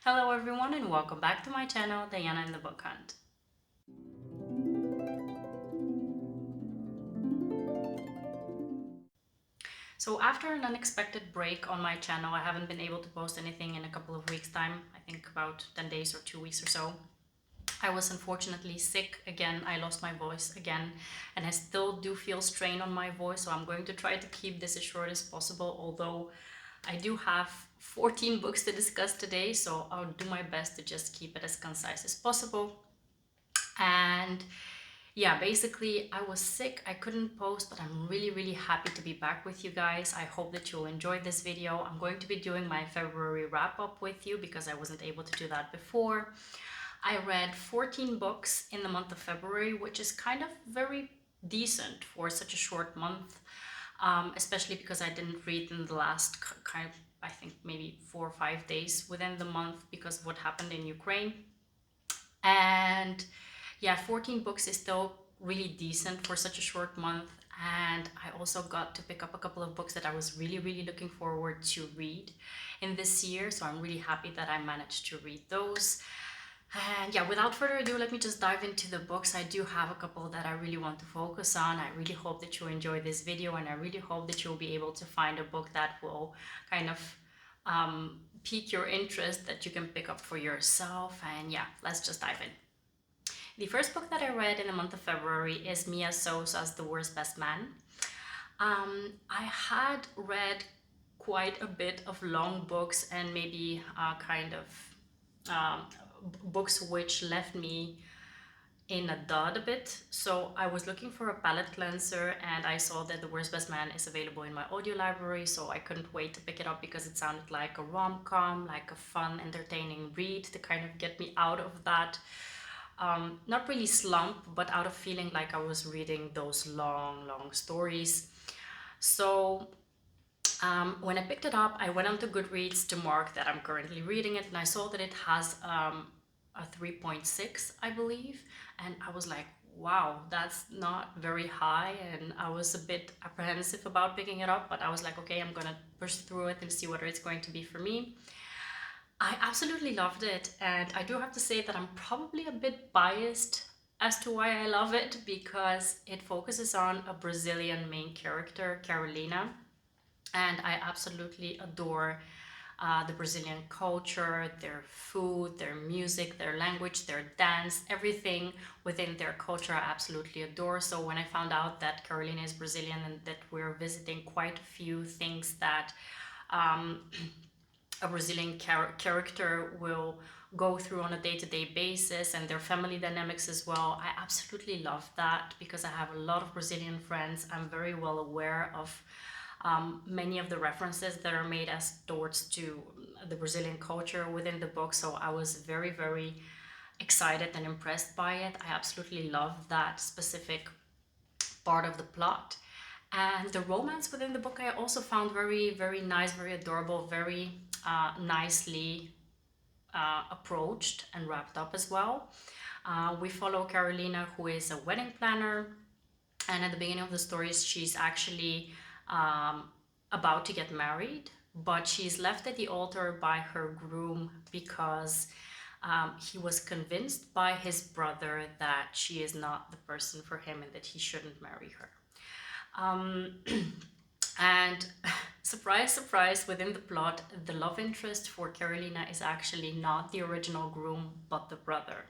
Hello everyone and welcome back to my channel, Diana in the Book Hunt. So after an unexpected break on my channel, I haven't been able to post anything in a couple of weeks time, I think about 10 days or 2 weeks or so. I was unfortunately sick again, I lost my voice again, and I still do feel strain on my voice, so I'm going to try to keep this as short as possible, although I do have 14 books to discuss today, so I'll do my best to just keep it as concise as possible. And yeah, basically I was sick, I couldn't post, but I'm really happy to be back with you guys. I hope that you'll enjoy this video. I'm going to be doing my February wrap up with you because I wasn't able to do that before. I read 14 books in the month of February, which is kind of very decent for such a short month, especially because I didn't read in the last kind of, I think maybe 4 or 5 days within the month because of what happened in Ukraine. And yeah, 14 books is still really decent for such a short month. And I also got to pick up a couple of books that I was really looking forward to read in this year. So I'm really happy that I managed to read those. And yeah, without further ado, let me just dive into the books. I do have a couple that I really want to focus on. I really hope that you enjoy this video, and I really hope that you'll be able to find a book that will kind of pique your interest, that you can pick up for yourself. And yeah, let's just dive in. The first book that I read in the month of February is Mia Sosa's The Worst Best Man. I had read quite a bit of long books and maybe books which left me in a dud a bit. So I was looking for a palate cleanser and I saw that The Worst Best Man is available in my audio library, so I couldn't wait to pick it up because it sounded like a rom-com, like a fun, entertaining read to kind of get me out of that not really slump, but out of feeling like I was reading those long stories. So when I picked it up, I went onto Goodreads to mark that I'm currently reading it, and I saw that it has a 3.6, I believe, and I was like, wow, that's not very high, and I was a bit apprehensive about picking it up, but I was like, okay, I'm gonna push through it and see whether it's going to be for me. I absolutely loved it, and I do have to say that I'm probably a bit biased as to why I love it, because it focuses on a Brazilian main character, Carolina, and I absolutely adore the Brazilian culture, their food, their music, their language, their dance, everything within their culture I absolutely adore. So when I found out that Carolina is Brazilian and that we're visiting quite a few things that a Brazilian character will go through on a day-to-day basis, and their family dynamics as well, I absolutely love that because I have a lot of Brazilian friends. I'm very well aware of many of the references that are made as towards to the Brazilian culture within the book, so I was very excited and impressed by it. I absolutely love that specific part of the plot. And the romance within the book I also found very nice, very adorable, very nicely approached and wrapped up as well. We follow Carolina, who is a wedding planner, and at the beginning of the story she's actually about to get married, but she's left at the altar by her groom because he was convinced by his brother that she is not the person for him and that he shouldn't marry her. And surprise, within the plot, the love interest for Carolina is actually not the original groom, but the brother.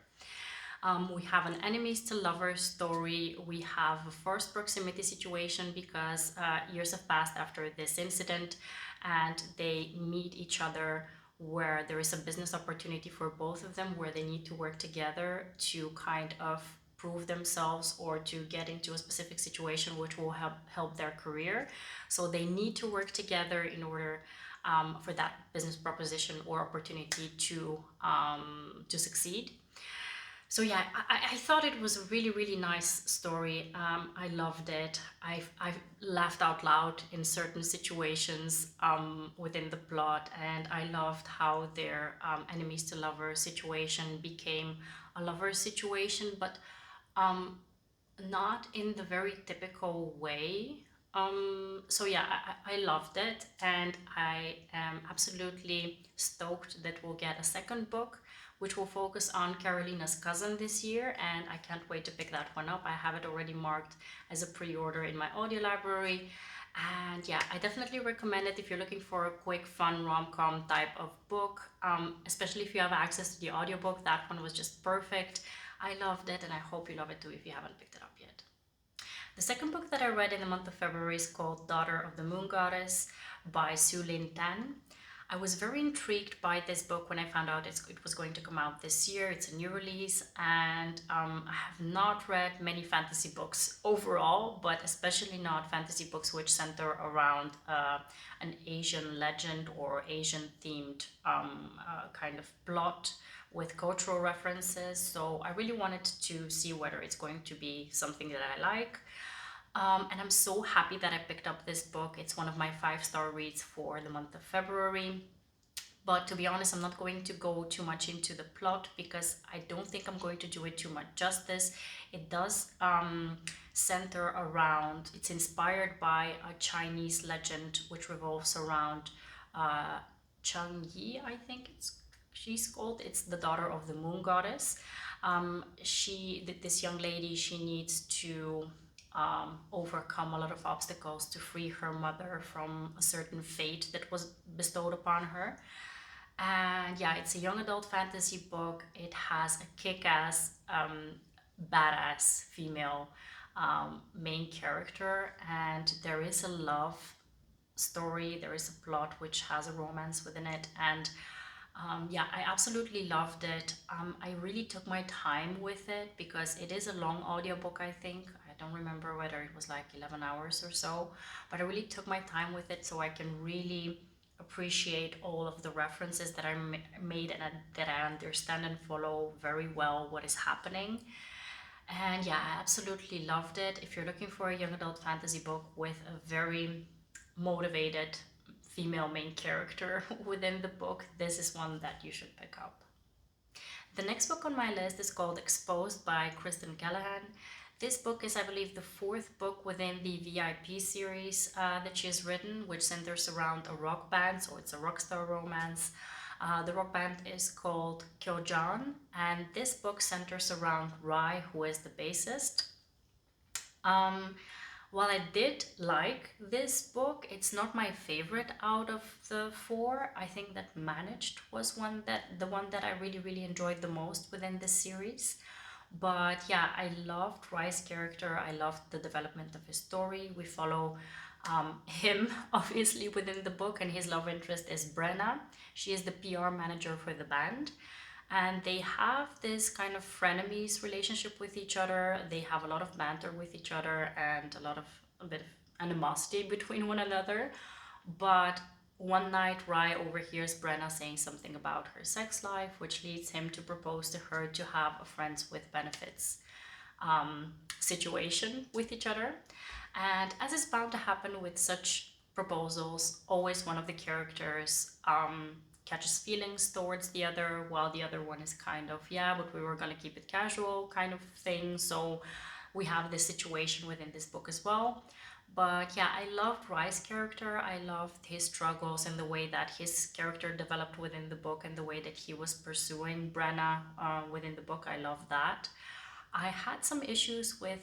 We have an enemies to lovers story. We have a forced proximity situation because years have passed after this incident, and they meet each other where there is a business opportunity for both of them where they need to work together to kind of prove themselves or to get into a specific situation which will help their career. So they need to work together in order for that business proposition or opportunity to succeed. So yeah, I thought it was a really nice story. I loved it. I've laughed out loud in certain situations within the plot, and I loved how their enemies to lover situation became a lover situation, but not in the very typical way So yeah, I loved it, and I am absolutely stoked that we'll get a second book, which will focus on Carolina's cousin this year, and I can't wait to pick that one up. I have it already marked as a pre-order in my audio library, and yeah, I definitely recommend it if you're looking for a quick, fun rom-com type of book, especially if you have access to the audiobook. That one was just perfect. I loved it, and I hope you love it too if you haven't picked it up yet. The second book that I read in the month of February is called Daughter of the Moon Goddess by Su Lin Tan. I was very intrigued by this book when I found out it was going to come out this year. It's a new release, and I have not read many fantasy books overall, but especially not fantasy books which center around an Asian legend or Asian themed kind of plot with cultural references. So I really wanted to see whether it's going to be something that I like. And I'm so happy that I picked up this book. It's one of my 5-star reads for the month of February. But to be honest, I'm not going to go too much into the plot because I don't think I'm going to do it too much justice. It does center around, it's inspired by a Chinese legend which revolves around Chang Yi, I think she's called. It's the daughter of the moon goddess. This young lady, she needs to overcome a lot of obstacles to free her mother from a certain fate that was bestowed upon her. And yeah, it's a young adult fantasy book. It has a kick-ass, badass female main character, and there is a love story. There is a plot which has a romance within it, and yeah, I absolutely loved it. I really took my time with it because it is a long audiobook, I think. I don't remember whether it was like 11 hours or so, but I really took my time with it so I can really appreciate all of the references that I made and that I understand and follow very well what is happening. And yeah, I absolutely loved it. If you're looking for a young adult fantasy book with a very motivated female main character within the book, this is one that you should pick up. The next book on my list is called Exposed by Kristen Callihan. This book is, I believe, the 4th book within the VIP series that she has written, which centers around a rock band, so it's a rock star romance. The rock band is called Kyojan, and this book centers around Rai, who is the bassist. While I did like this book, it's not my favorite out of the 4. I think that Managed was the one that I really enjoyed the most within this series. But yeah, I loved Rai's character. I loved the development of his story. We follow him obviously within the book, and his love interest is Brenna. She is the PR manager for the band, and they have this kind of frenemies relationship with each other. They have a lot of banter with each other and a bit of animosity between one another. But one night, Rai overhears Brenna saying something about her sex life, which leads him to propose to her to have a friends with benefits situation with each other. And as is bound to happen with such proposals, always one of the characters catches feelings towards the other, while the other one is kind of, yeah, but we were gonna keep it casual kind of thing. So we have this situation within this book as well. But yeah, I loved Rai's character. I loved his struggles and the way that his character developed within the book and the way that he was pursuing Brenna within the book. I love that. I had some issues with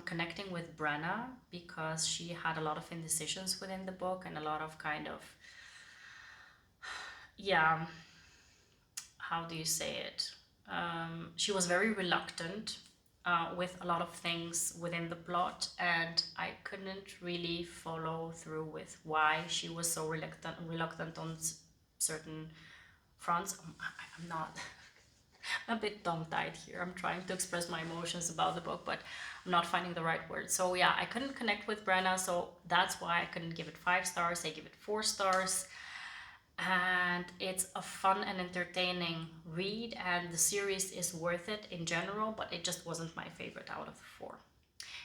connecting with Brenna because she had a lot of indecisions within the book and a lot of kind of, yeah, how do you say it? She was very reluctant with a lot of things within the plot, and I couldn't really follow through with why she was so reluctant on certain fronts. I'm not. I'm a bit tongue-tied here. I'm trying to express my emotions about the book, but I'm not finding the right word. So yeah, I couldn't connect with Brenna, so that's why I couldn't give it 5 stars. I give it 4 stars. And it's a fun and entertaining read, and the series is worth it in general, but it just wasn't my favorite out of the 4.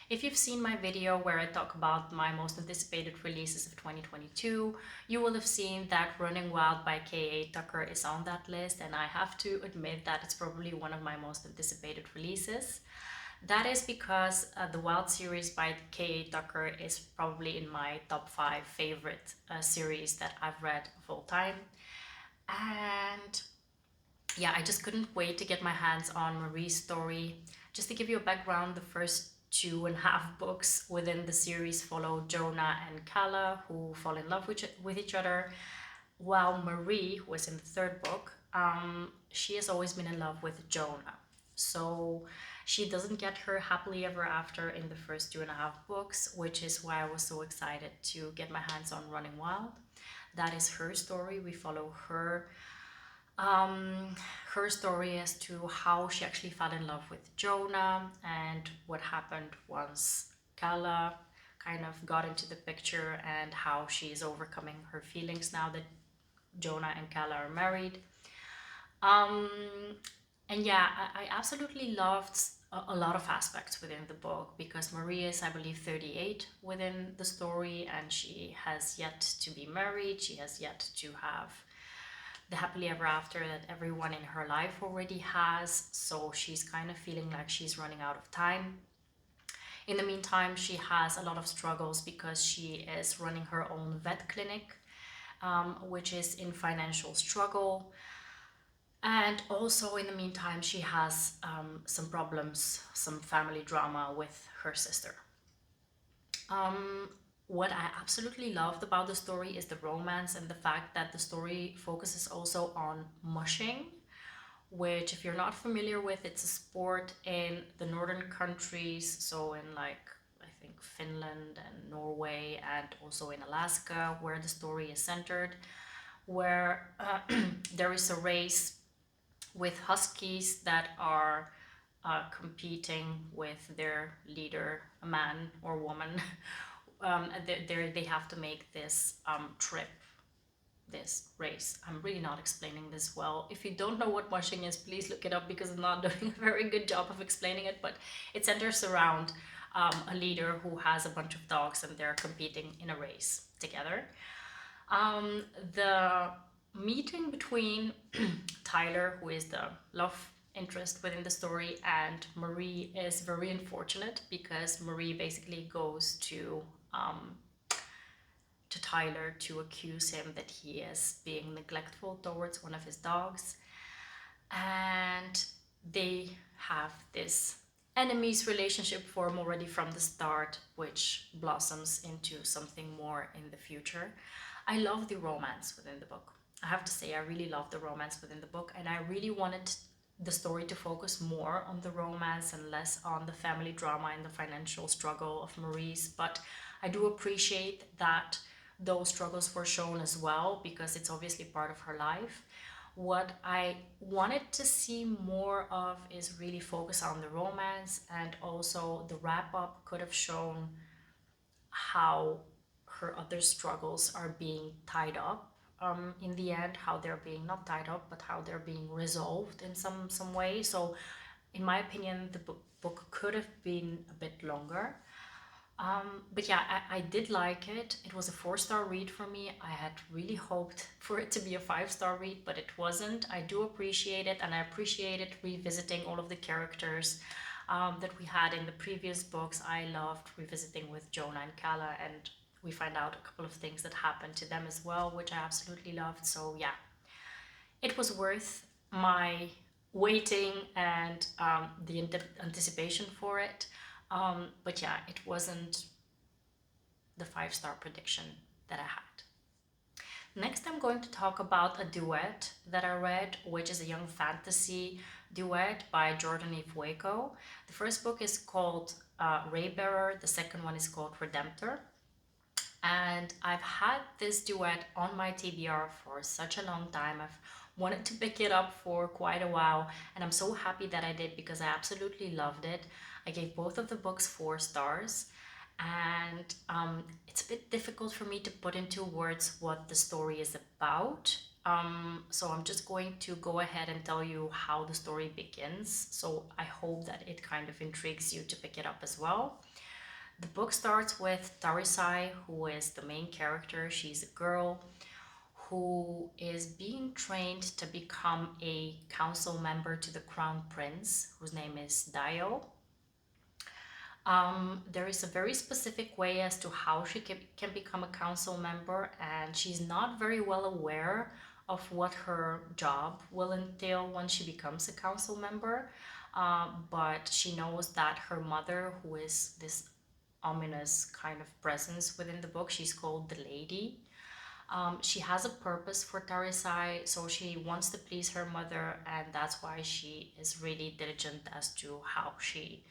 If you've seen my video where I talk about my most anticipated releases of 2022, you will have seen that Running Wild by K.A. Tucker is on that list, and I have to admit that it's probably one of my most anticipated releases. That is because the Wild series by K.A. Tucker is probably in my top 5 favorite series that I've read of all time. And yeah, I just couldn't wait to get my hands on Marie's story. Just to give you a background, the first 2.5 books within the series follow Jonah and Kala, who fall in love with each other, while Marie, who was in the third book, she has always been in love with Jonah. So she doesn't get her happily ever after in the first 2.5 books, which is why I was so excited to get my hands on Running Wild. That is her story. We follow um, her story as to how she actually fell in love with Jonah and what happened once Kala kind of got into the picture and how she is overcoming her feelings now that Jonah and Kala are married. Um, and yeah, I absolutely loved a lot of aspects within the book because Maria is, I believe, 38 within the story and she has yet to be married. She has yet to have the happily ever after that everyone in her life already has. So she's kind of feeling like she's running out of time. In the meantime, she has a lot of struggles because she is running her own vet clinic, which is in financial struggle. And also, in the meantime, she has some problems, some family drama with her sister. Um, what I absolutely loved about the story is the romance and the fact that the story focuses also on mushing, which, if you're not familiar with, it's a sport in the northern countries, so in like I think Finland and Norway, and also in Alaska, where the story is centered, where there is a race with huskies that are competing with their leader, a man or woman. They have to make this trip, this race. I'm really not explaining this well. If you don't know what mushing is, please look it up because I'm not doing a very good job of explaining it. But it centers around a leader who has a bunch of dogs and they're competing in a race together. The meeting between Tyler, who is the love interest within the story, and Marie is very unfortunate because Marie basically goes to Tyler to accuse him that he is being neglectful towards one of his dogs. And they have this enemies relationship form already from the start, which blossoms into something more in the future. I love the romance within the book. I have to say, I really love the romance within the book, and I really wanted the story to focus more on the romance and less on the family drama and the financial struggle of Marie's. But I do appreciate that those struggles were shown as well because it's obviously part of her life. What I wanted to see more of is really focus on the romance, and also the wrap up could have shown how her other struggles are being tied up in the end, how they're being not tied up but how they're being resolved in some way. So in my opinion, the book could have been a bit longer. But yeah, I did like it. It was a 4-star read for me. I had really hoped for it to be a 5-star read, but it wasn't. I do appreciate it, and I appreciated revisiting all of the characters that we had in the previous books. I loved revisiting with Jonah and Kala, and we find out a couple of things that happened to them as well, which I absolutely loved. So yeah, it was worth my waiting and the anticipation for it. But yeah, it wasn't the 5-star prediction that I had. Next, I'm going to talk about a duet that I read, which is a young fantasy duet by Jordan Ifueko. The first book is called Raybearer, the second one is called Redemptor. And I've had this duet on my TBR for such a long time. I've wanted to pick it up for quite a while, and I'm so happy that I did because I absolutely loved it. I gave both of the books 4 stars, and it's a bit difficult for me to put into words what the story is about. So I'm just going to go ahead and tell you how the story begins. So I hope that it kind of intrigues you to pick it up as well. The book starts with Tarisai, who is the main character. She's a girl who is being trained to become a council member to the crown prince, whose name is Dio. There is a very specific way as to how she can become a council member, and she's not very well aware of what her job will entail once she becomes a council member. But she knows that her mother, who is this ominous kind of presence within the book, she's called the Lady. She has a purpose for Tarisai, so she wants to please her mother, and that's why she is really diligent as to how she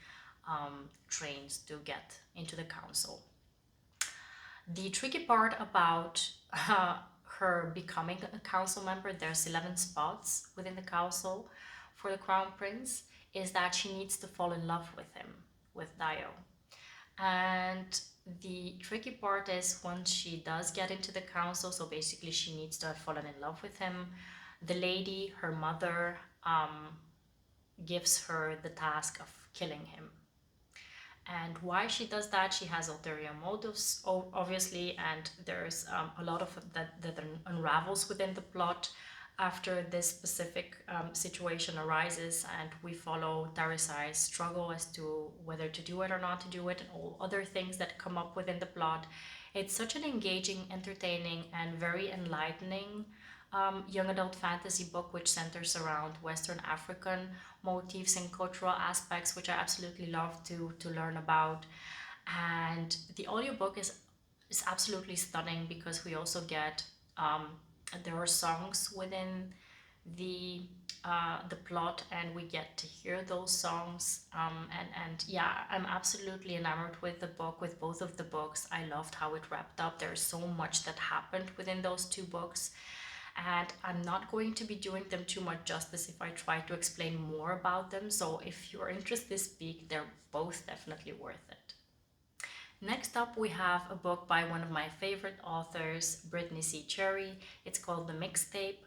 trains to get into the council. The tricky part about her becoming a council member, there's 11 spots within the council for the crown prince, is that she needs to fall in love with him, with Dio. And the tricky part is once she does get into the council, so basically she needs to have fallen in love with him, the lady, her mother, gives her the task of killing him. And why she does that, she has ulterior motives, obviously, and there's a lot of that unravels within the plot after this specific situation arises, and we follow Tarisai's struggle as to whether to do it or not to do it, and all other things that come up within the plot. It's such an engaging, entertaining, and very enlightening young adult fantasy book, which centers around Western African motifs and cultural aspects, which I absolutely love to learn about. And the audiobook is absolutely stunning because we also get there are songs within the plot, and we get to hear those songs. And yeah, I'm absolutely enamored with the book, with both of the books. I loved how it wrapped up. There's so much that happened within those two books, and I'm not going to be doing them too much justice if I try to explain more about them. So if you're interested to speak, they're both definitely worth it. Next up, we have a book by one of my favorite authors, Brittainy C. Cherry. It's called The Mixtape.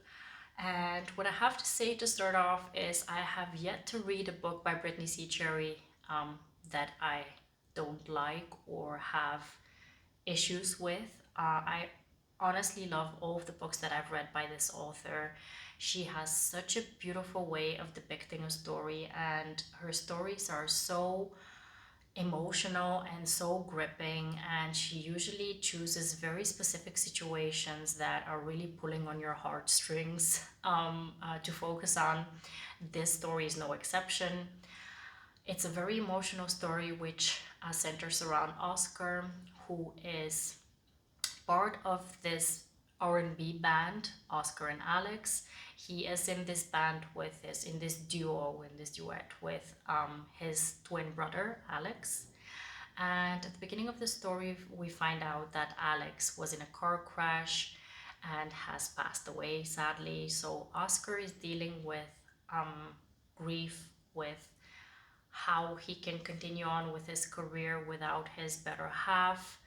And what I have to say to start off is I have yet to read a book by Brittainy C. Cherry that I don't like or have issues with. I honestly love all of the books that I've read by this author. She has such a beautiful way of depicting a story, and her stories are so emotional and so gripping, and she usually chooses very specific situations that are really pulling on your heartstrings to focus on. This story is no exception. It's a very emotional story which centers around Oscar, who is part of this R&B band, Oscar and Alex. He is in this band with his, in this duet with his twin brother, Alex. And at the beginning of the story, we find out that Alex was in a car crash and has passed away, sadly. So Oscar is dealing with grief, with how he can continue on with his career without his better half,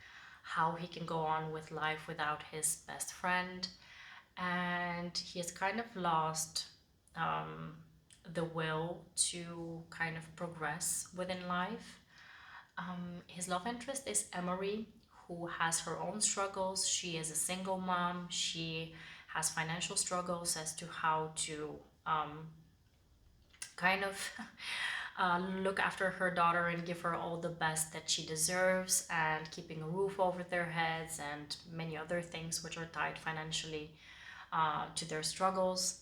how he can go on with life without his best friend. And he has kind of lost the will to kind of progress within life. His love interest is Emery, who has her own struggles. She is a single mom. She has financial struggles as to how to kind of look after her daughter and give her all the best that she deserves, and keeping a roof over their heads and many other things which are tied financially to their struggles.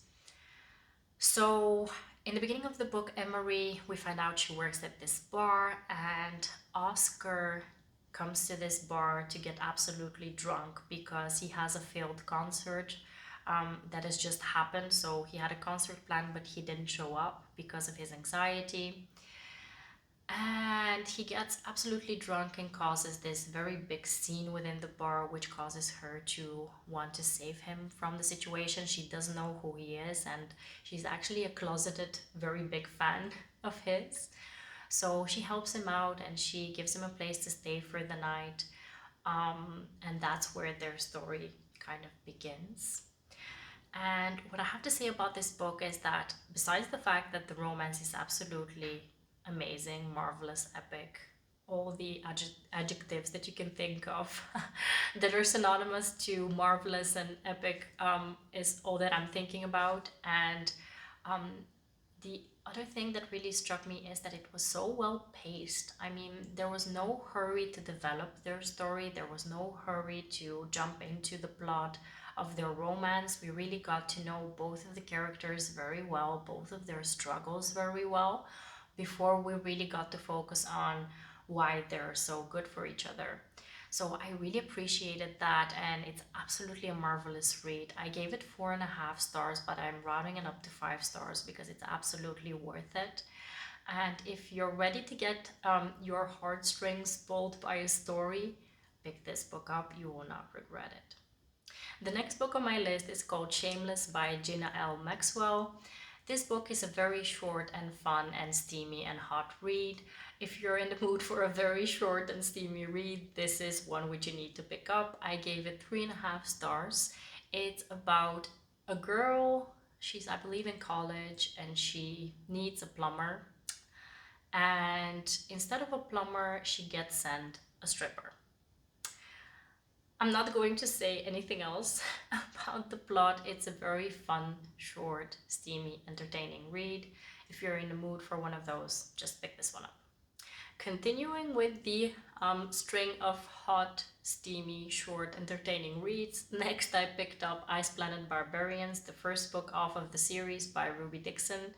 So in the beginning of the book, Emery, we find out she works at this bar, and Oscar comes to this bar to get absolutely drunk because he has a failed concert that has just happened. So he had a concert planned, but he didn't show up because of his anxiety. And he gets absolutely drunk and causes this very big scene within the bar, which causes her to want to save him from the situation. She doesn't know who he is, and she's actually a closeted, very big fan of his. So she helps him out and she gives him a place to stay for the night. And that's where their story kind of begins. And what I have to say about this book is that besides the fact that the romance is absolutely amazing, marvelous, epic, all the adjectives that you can think of that are synonymous to marvelous and epic is all that I'm thinking about. And The other thing that really struck me is that it was so well paced. I mean, there was no hurry to develop their story, there was no hurry to jump into the plot of their romance. We really got to know both of the characters very well, both of their struggles very well, before we really got to focus on why they're so good for each other. So I really appreciated that, and it's absolutely a marvelous read. I gave it 4.5 stars, but I'm rounding it up to 5 stars because it's absolutely worth it. And if you're ready to get your heartstrings pulled by a story, pick this book up. You will not regret it. The next book on my list is called Shameless by Gina L. Maxwell. This book is a very short and fun and steamy and hot read. If you're in the mood for a very short and steamy read, this is one which you need to pick up. I gave it 3.5 stars. It's about a girl, she's I believe in college, and she needs a plumber. And instead of a plumber, she gets sent a stripper. I'm not going to say anything else about the plot. It's a very fun, short, steamy, entertaining read. If you're in the mood for one of those, just pick this one up. Continuing with the string of hot, steamy, short, entertaining reads, next I picked up Ice Planet Barbarians, the first book off of the series by Ruby Dixon.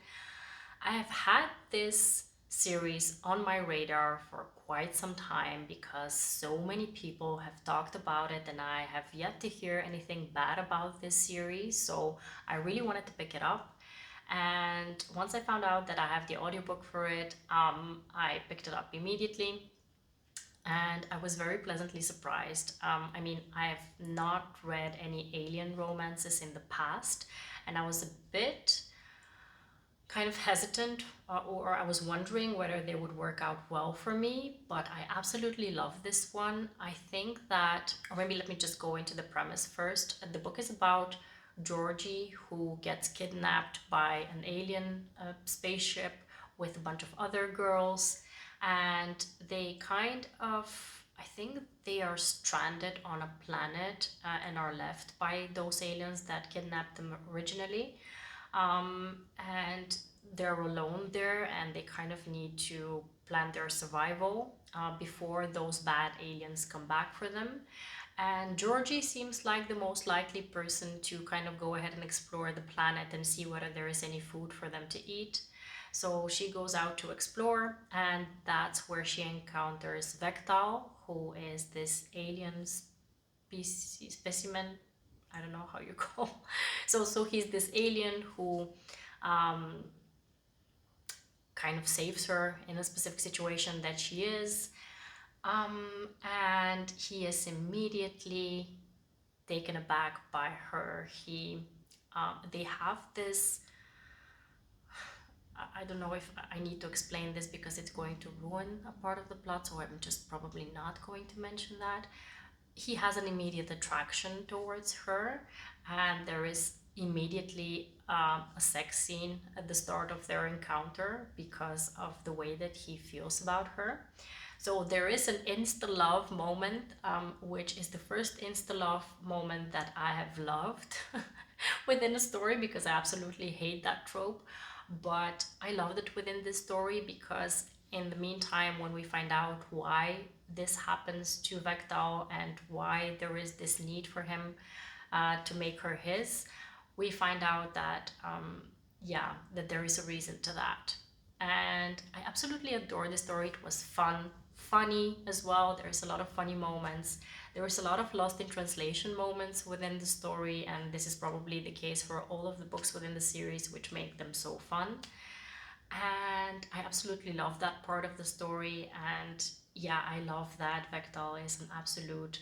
I have had this series on my radar for quite some time because so many people have talked about it, and I have yet to hear anything bad about this series, so I really wanted to pick it up. And once I found out that I have the audiobook for it, I picked it up immediately, and I was very pleasantly surprised. I mean, I have not read any alien romances in the past, and I was a bit kind of hesitant, or I was wondering whether they would work out well for me, but I absolutely love this one. I think that, or maybe let me just go into the premise first. The book is about Georgie, who gets kidnapped by an alien spaceship with a bunch of other girls, and they kind of, I think they are stranded on a planet and are left by those aliens that kidnapped them originally. And they're alone there, and they kind of need to plan their survival before those bad aliens come back for them. And Georgie seems like the most likely person to kind of go ahead and explore the planet and see whether there is any food for them to eat. So she goes out to explore, and that's where she encounters Vectal, who is this alien specimen. I don't know how you call. So he's this alien who kind of saves her in a specific situation that she is. And he is immediately taken aback by her. They have this, I don't know if I need to explain this because it's going to ruin a part of the plot, so I'm just probably not going to mention that. He has an immediate attraction towards her, and there is immediately a sex scene at the start of their encounter because of the way that he feels about her. So there is an insta-love moment, which is the first insta-love moment that I have loved within a story, because I absolutely hate that trope. But I loved it within this story because in the meantime, when we find out why this happens to Vectal and why there is this need for him to make her his, we find out that, that there is a reason to that. And I absolutely adore the story. It was fun, funny as well. There's a lot of funny moments. There was a lot of lost in translation moments within the story, and this is probably the case for all of the books within the series, which make them so fun. And I absolutely love that part of the story. And yeah, I love that Vectal is an absolute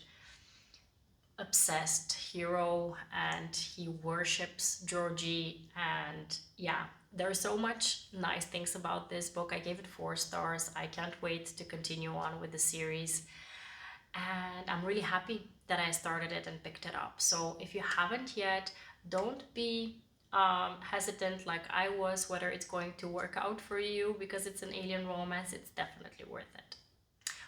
obsessed hero, and he worships Georgie. And yeah, there's so much nice things about this book. I gave it 4 stars. I can't wait to continue on with the series, and I'm really happy that I started it and picked it up. So if you haven't yet, don't be hesitant like I was whether it's going to work out for you, because it's an alien romance. It's definitely worth it.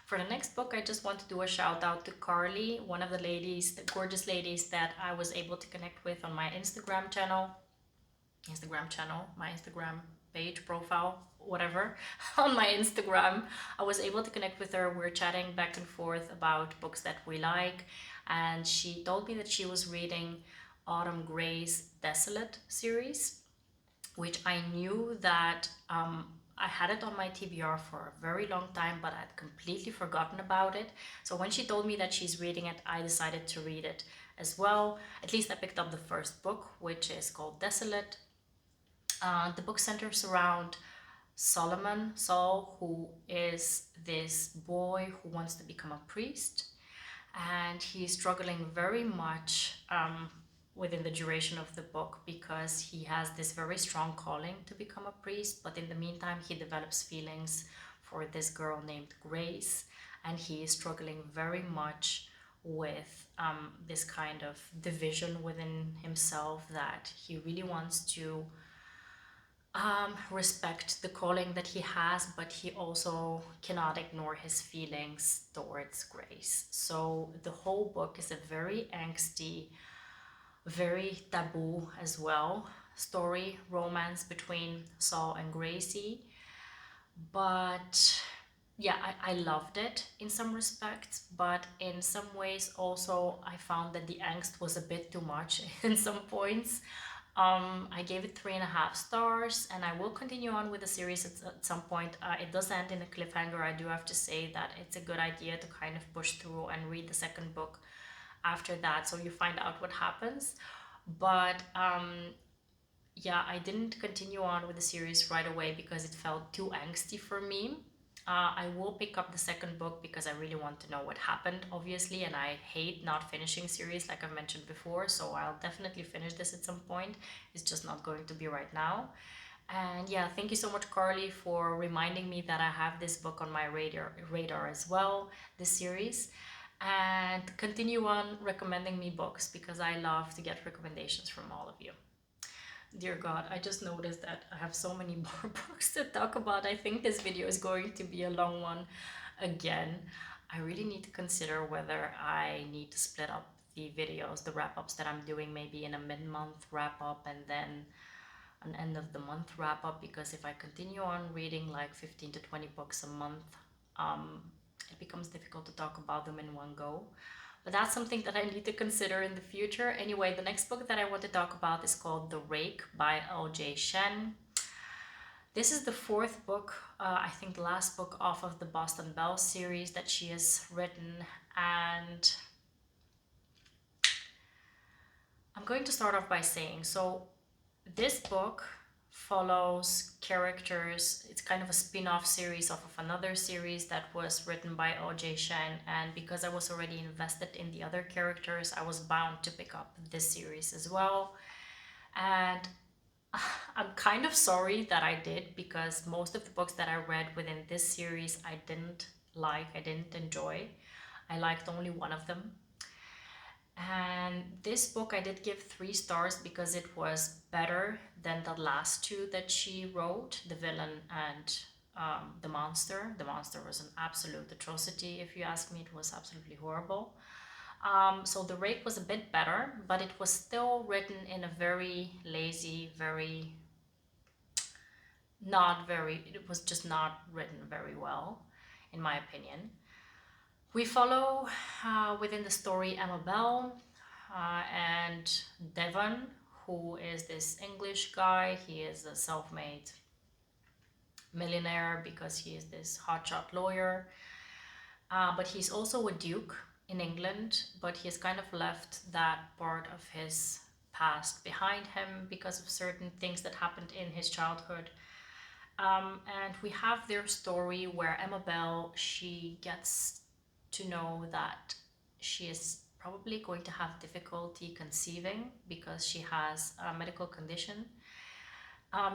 For the next book, I just want to do a shout out to Carly, one of the ladies, the gorgeous ladies that I was able to connect with on my Instagram channel. My Instagram page, profile, whatever, on my Instagram. I was able to connect with her. We're chatting back and forth about books that we like, and she told me that she was reading Autumn Gray's Desolate series, which I knew that I had it on my TBR for a very long time, but I'd completely forgotten about it. So when she told me that she's reading it, I decided to read it as well. At least I picked up the first book, which is called Desolate. The book centers around Saul, who is this boy who wants to become a priest, and he's struggling very much within the duration of the book because he has this very strong calling to become a priest, but in the meantime he develops feelings for this girl named Grace, and he is struggling very much with this kind of division within himself, that he really wants to respect the calling that he has, but he also cannot ignore his feelings towards Grace. So the whole book is a very angsty, very taboo as well story, romance between Saul and Gracie. But yeah, I loved it in some respects, but in some ways also I found that the angst was a bit too much in some points. I gave it 3.5 stars, and I will continue on with the series at some point. It does end in a cliffhanger. I do have to say that it's a good idea to kind of push through and read the second book after that, so you find out what happens. But yeah, I didn't continue on with the series right away because it felt too angsty for me. I will pick up the second book because I really want to know what happened, obviously, and I hate not finishing series like I mentioned before, so I'll definitely finish this at some point. It's just not going to be right now. And yeah, thank you so much, Carly, for reminding me that I have this book on my radar as well, this series. And continue on recommending me books because I love to get recommendations from all of you. Dear God, I just noticed that I have so many more books to talk about. I think this video is going to be a long one again. I really need to consider whether I need to split up the videos, the wrap-ups that I'm doing, maybe in a mid-month wrap-up and then an end of the month wrap-up, because if I continue on reading like 15 to 20 books a month, it becomes difficult to talk about them in one go. But that's something that I need to consider in the future. Anyway, the next book that I want to talk about is called The Rake by L.J. Shen. This is the fourth book, I think the last book off of the Boston Belle series that she has written. And I'm going to start off by saying, so this book follows characters. It's kind of a spin-off series off of another series that was written by O.J. Shen, and because I was already invested in the other characters, I was bound to pick up this series as well. And I'm kind of sorry that I did, because most of the books that I read within this series I didn't like, I didn't enjoy. I liked only one of them. And this book I did give 3 stars because it was better than the last 2 that she wrote, The Villain and The Monster. The Monster was an absolute atrocity, if you ask me. It was absolutely horrible. So The Rake was a bit better, but it was still written in a very lazy, it was just not written very well, in my opinion. We follow within the story Emma Bell and Devon, who is this English guy. He is a self-made millionaire because he is this hotshot lawyer. But he's also a duke in England, but he has kind of left that part of his past behind him because of certain things that happened in his childhood. And we have their story where Emma Bell, she gets to know that she is probably going to have difficulty conceiving because she has a medical condition.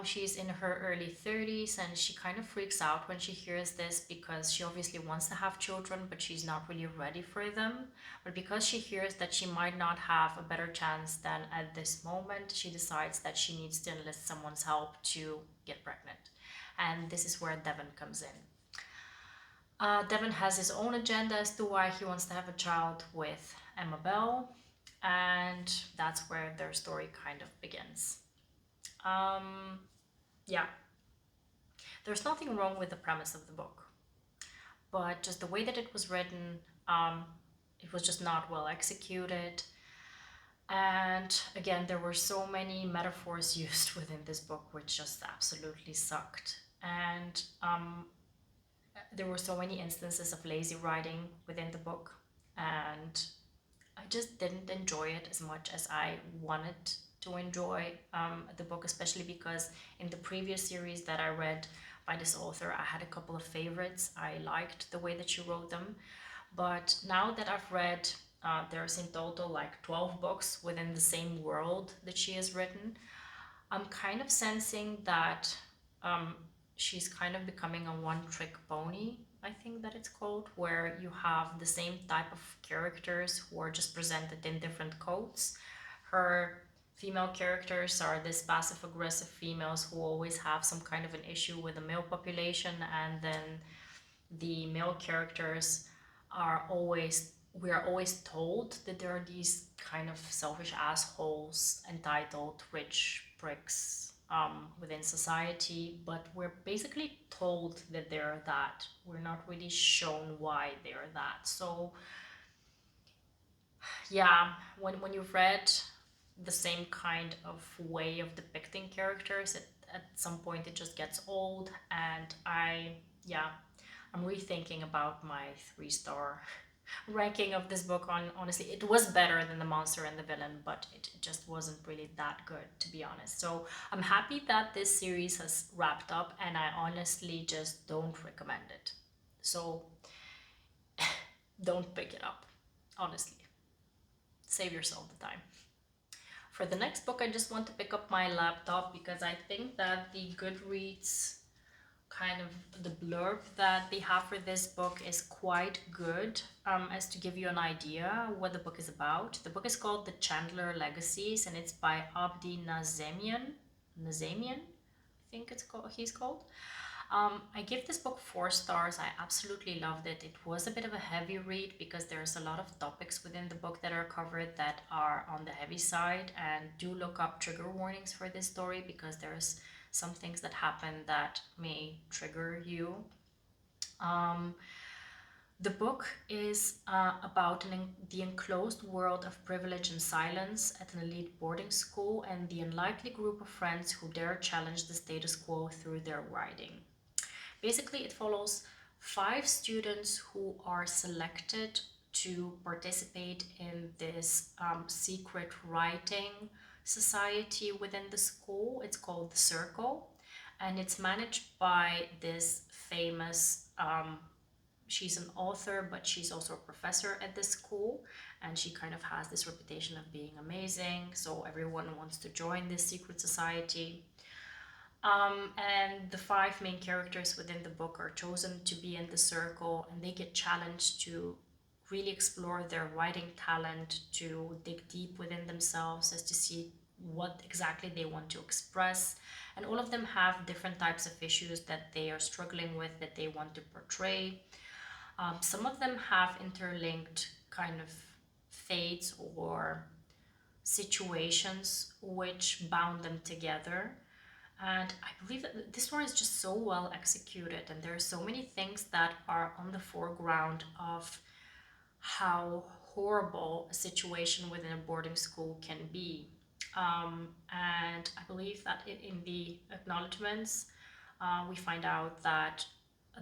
She's in her early 30s, and she kind of freaks out when she hears this because she obviously wants to have children, but she's not really ready for them. But because she hears that she might not have a better chance than at this moment, she decides that she needs to enlist someone's help to get pregnant. And this is where Devon comes in. Devon has his own agenda as to why he wants to have a child with Emma Bell, and that's where their story kind of begins. Yeah, There's nothing wrong with the premise of the book, but just the way that it was written, um, it was just not well executed. And again, there were so many metaphors used within this book which just absolutely sucked. And there were so many instances of lazy writing within the book, and I just didn't enjoy it as much as I wanted to enjoy the book, especially because in the previous series that I read by this author, I had a couple of favorites. I liked the way that she wrote them. But now that I've read, there's in total like 12 books within the same world that she has written, I'm kind of sensing that um, she's kind of becoming a one-trick pony, I think that it's called, where you have the same type of characters who are just presented in different coats. Her female characters are this passive-aggressive females who always have some kind of an issue with the male population, and then the male characters are always we are always told that there are these kind of selfish assholes, entitled rich pricks within society, but we're basically told that they're that. We're not really shown why they're that. So yeah, when you've read the same kind of way of depicting characters, at some point it just gets old, and yeah, I'm rethinking about my 3-star ranking of this book. On honestly, it was better than The Monster and the Villain, but it just wasn't really that good, to be honest. So I'm happy that this series has wrapped up, and I honestly just don't recommend it. So don't pick it up, honestly. Save yourself the time. For the next book, I just want to pick up my laptop because I think that the Goodreads kind of the blurb that they have for this book is quite good, as to give you an idea what the book is about. The book is called The Chandler Legacies, and it's by Abdi Nazemian. I think he's called. I give this book 4 stars. I absolutely loved it. It was a bit of a heavy read because there's a lot of topics within the book that are covered that are on the heavy side, and do look up trigger warnings for this story because there's some things that happen that may trigger you. The book is about the enclosed world of privilege and silence at an elite boarding school, and the unlikely group of friends who dare challenge the status quo through their writing. Basically, it follows 5 students who are selected to participate in this secret writing society within the school. It's called The Circle, and it's managed by this famous she's an author, but she's also a professor at this school, and she kind of has this reputation of being amazing, so everyone wants to join this secret society. And the 5 main characters within the book are chosen to be in the circle, and they get challenged to really explore their writing talent, to dig deep within themselves as to see what exactly they want to express. And all of them have different types of issues that they are struggling with, that they want to portray. Some of them have interlinked kind of fates or situations which bound them together. And I believe that this one is just so well executed, and there are so many things that are on the foreground of how horrible a situation within a boarding school can be. And I believe that in the acknowledgements, we find out that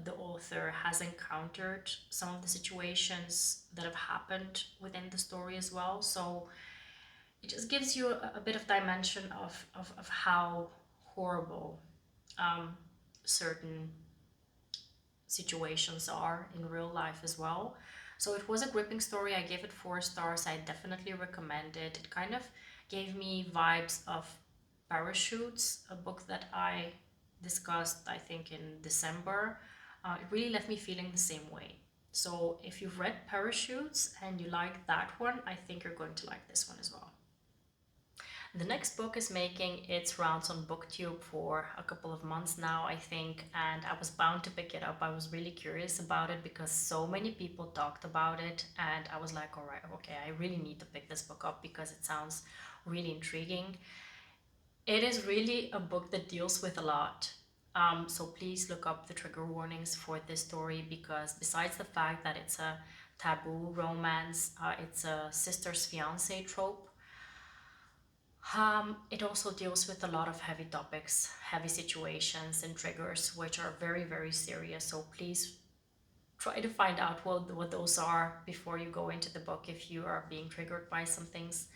the author has encountered some of the situations that have happened within the story as well. So it just gives you a bit of dimension of how horrible certain situations are in real life as well. So it was a gripping story. I gave it 4 stars. I definitely recommend it. It kind of gave me vibes of Parachutes, a book that I discussed, I think, in December. It really left me feeling the same way. So if you've read Parachutes and you like that one, I think you're going to like this one as well. The next book is making its rounds on BookTube for a couple of months now, I think, and I was bound to pick it up. I was really curious about it because so many people talked about it, and I was like, all right, okay, I really need to pick this book up because it sounds really intriguing. It is really a book that deals with a lot. So please look up the trigger warnings for this story, because besides the fact that it's a taboo romance, it's a sister's fiance trope. It also deals with a lot of heavy topics, heavy situations, and triggers, which are very, very serious. So please try to find out what those are before you go into the book if you are being triggered by some things.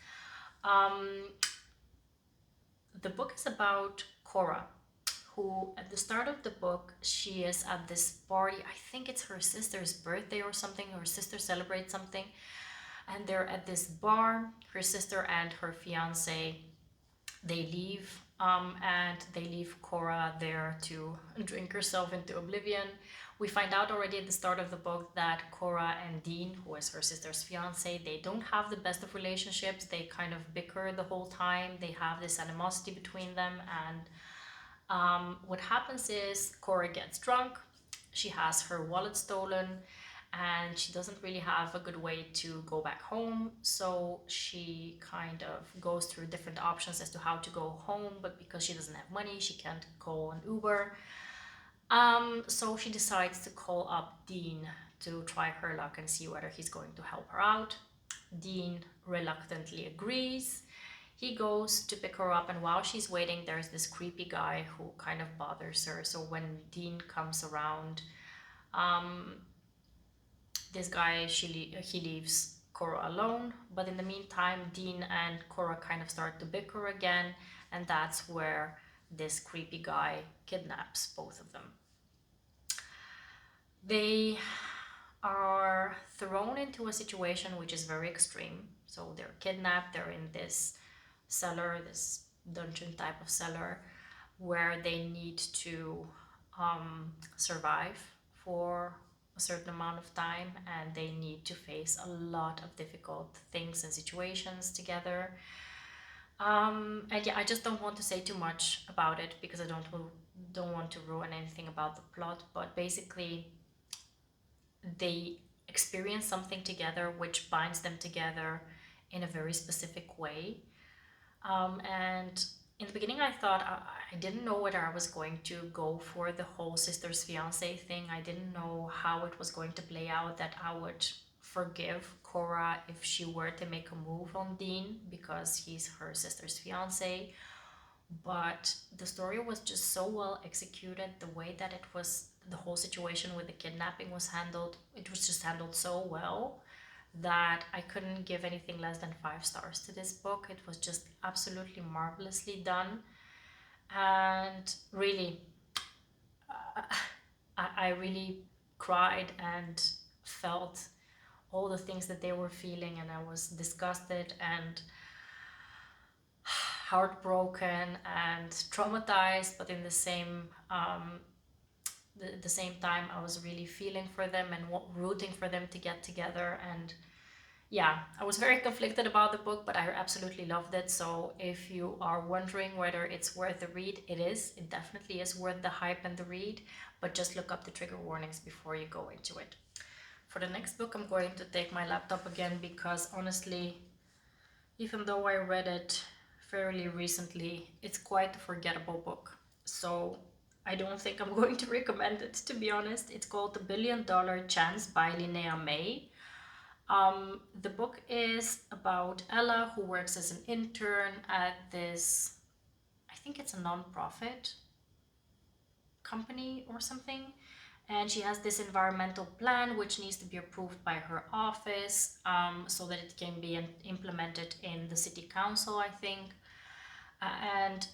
The book is about Cora, who at the start of the book, she is at this party. I think it's her sister's birthday or something. Her sister celebrates something, and they're at this bar. Her sister and her fiance, they leave, and they leave Cora there to drink herself into oblivion. We find out already at the start of the book that Cora and Dean, who is her sister's fiance, they don't have the best of relationships. They kind of bicker the whole time. They have this animosity between them, and what happens is Cora gets drunk. She has her wallet stolen, and she doesn't really have a good way to go back home. So she kind of goes through different options as to how to go home, but because she doesn't have money, she can't call an Uber. So she decides to call up Dean to try her luck and see whether he's going to help her out. Dean reluctantly agrees. He goes to pick her up, and while she's waiting, there's this creepy guy who kind of bothers her. So when Dean comes around, this guy, he leaves Cora alone. But in the meantime, Dean and Cora kind of start to bicker again, and that's where this creepy guy kidnaps both of them. They are thrown into a situation which is very extreme. So they're kidnapped, they're in this cellar, this dungeon type of cellar, where they need to survive for a certain amount of time, and they need to face a lot of difficult things and situations together. And yeah, I just don't want to say too much about it because I don't want to ruin anything about the plot. But basically, they experience something together which binds them together in a very specific way. And in the beginning, I thought I didn't know whether I was going to go for the whole sister's fiance thing. I didn't know how it was going to play out, that I would forgive Cora if she were to make a move on Dean because he's her sister's fiance. But the story was just so well executed. The way that it was, the whole situation with the kidnapping was handled, it was just handled so well that I couldn't give anything less than 5 stars to this book. It was just absolutely marvelously done. And really, I really cried and felt all the things that they were feeling, and I was disgusted and heartbroken and traumatized, but in the same time, I was really feeling for them and rooting for them to get together. And yeah, I was very conflicted about the book, but I absolutely loved it. So if you are wondering whether it's worth the read, it is. It definitely is worth the hype and the read, but just look up the trigger warnings before you go into it. For the next book, I'm going to take my laptop again because honestly, even though I read it fairly recently, it's quite a forgettable book. So I don't think I'm going to recommend it, to be honest. It's called The $1 Billion Chance by Linnea May. The book is about Ella, who works as an intern at this, I think it's a non-profit company or something. And she has this environmental plan which needs to be approved by her office, so that it can be implemented in the city council, I think. And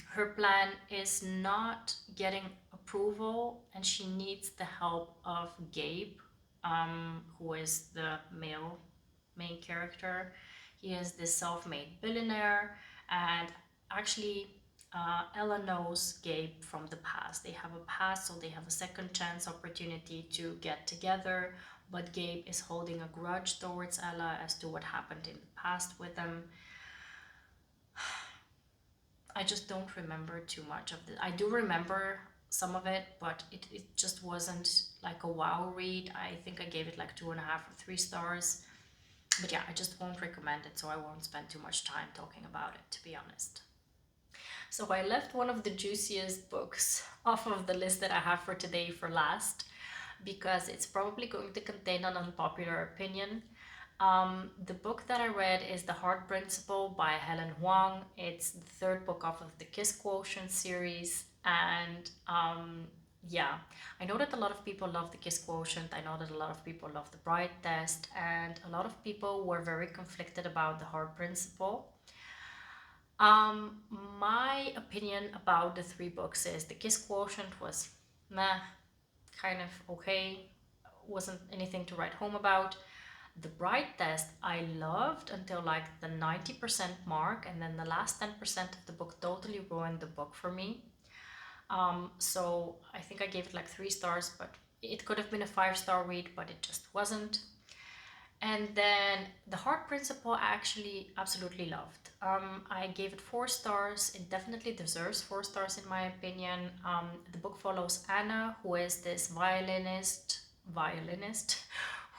her plan is not getting approval, and she needs the help of Gabe, who is the main character. He is this self-made billionaire, and actually Ella knows Gabe from the past. They have a past, so they have a second chance opportunity to get together, but Gabe is holding a grudge towards Ella as to what happened in the past with them. I just don't remember too much of it. I do remember some of it, but it just wasn't like a wow read. I think I gave it like 2.5 or 3 stars. But yeah, I just won't recommend it, so I won't spend too much time talking about it, to be honest. So I left one of the juiciest books off of the list that I have for today for last, because it's probably going to contain an unpopular opinion. The book that I read is The Heart Principle by Helen Hoang. It's the third book off of the Kiss Quotient series. And yeah, I know that a lot of people love the Kiss Quotient. I know that a lot of people love the Bride Test. And a lot of people were very conflicted about the Heart Principle. My opinion about the three books is the Kiss Quotient was meh, kind of okay, wasn't anything to write home about. The Bride Test I loved until like the 90% mark, and then the last 10% of the book totally ruined the book for me. So I think I gave it like 3 stars, but it could have been a 5-star read, but it just wasn't. And then The Heart Principle I actually absolutely loved. I gave it 4 stars. It definitely deserves 4 stars in my opinion. The book follows Anna, who is this violinist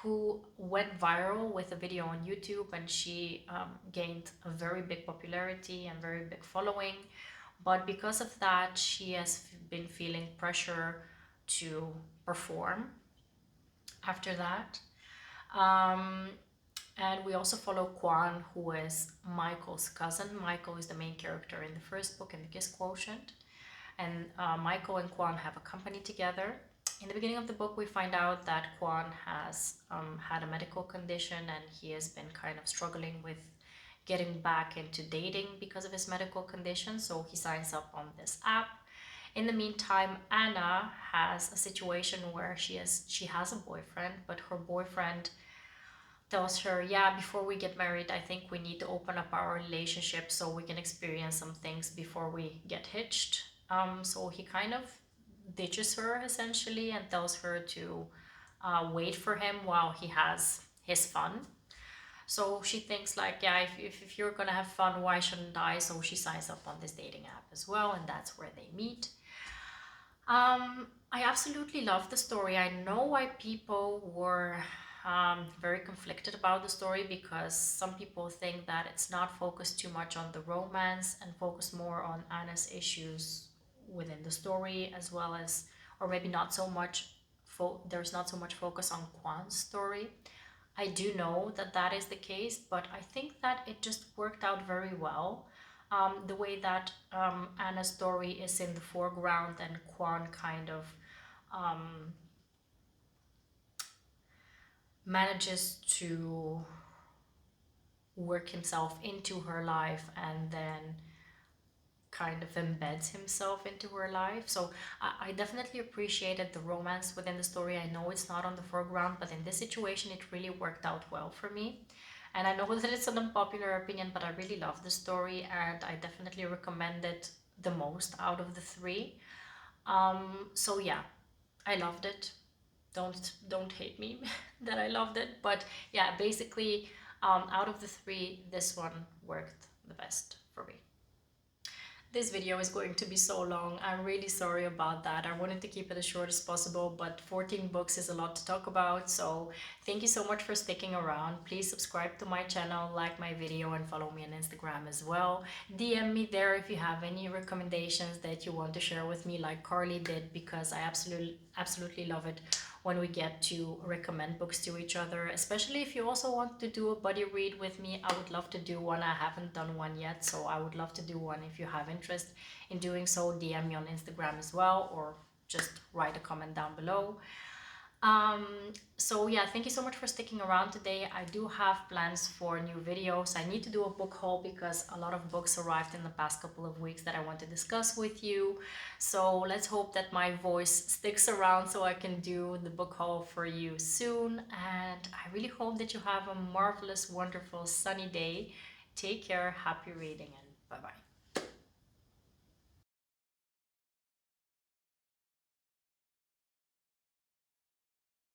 who went viral with a video on YouTube, and she gained a very big popularity and very big following. But because of that, she has been feeling pressure to perform after that. And we also follow Kwan, who is Michael's cousin. Michael is the main character in the first book in the Kiss Quotient. And Michael and Kwan have a company together. In the beginning of the book, we find out that Kwan has had a medical condition, and he has been kind of struggling with getting back into dating because of his medical condition. So he signs up on this app. In the meantime, Anna has a situation where she has a boyfriend, but her boyfriend tells her, yeah, before we get married, I think we need to open up our relationship so we can experience some things before we get hitched. So he kind of ditches her essentially and tells her to wait for him while he has his fun. So she thinks like, yeah, if you're gonna have fun, why shouldn't I? So she signs up on this dating app as well, and that's where they meet. I absolutely love the story. I know why people were very conflicted about the story, because some people think that it's not focused too much on the romance and focus more on Anna's issues within the story, as well as, or maybe not so much, there's not so much focus on Kwan's story. I do know that that is the case, but I think that it just worked out very well. The way that Anna's story is in the foreground and Kwan kind of manages to work himself into her life and then kind of embeds himself into her life. So I definitely appreciated the romance within the story. I know it's not on the foreground, but in this situation it really worked out well for me. And I know that it's an unpopular opinion, but I really love the story, and I definitely recommend it the most out of the three. So yeah, I loved it. Don't hate me that I loved it, but yeah, basically, out of the three, this one worked the best for me. This video is going to be so long. I'm really sorry about that. I wanted to keep it as short as possible, but 14 books is a lot to talk about. So thank you so much for sticking around. Please subscribe to my channel, like my video, and follow me on Instagram as well. DM me there if you have any recommendations that you want to share with me, like Carly did, because I absolutely love it when we get to recommend books to each other, especially if you also want to do a buddy read with me. I would love to do one. I haven't done one yet, so I would love to do one. If you have interest in doing so, DM me on Instagram as well, or just write a comment down below. So yeah, thank you so much for sticking around today. I do have plans for new videos. I need to do a book haul because a lot of books arrived in the past couple of weeks that I want to discuss with you. So let's hope that my voice sticks around so I can do the book haul for you soon. And I really hope that you have a marvelous, wonderful, sunny day. Take care, happy reading, and bye-bye.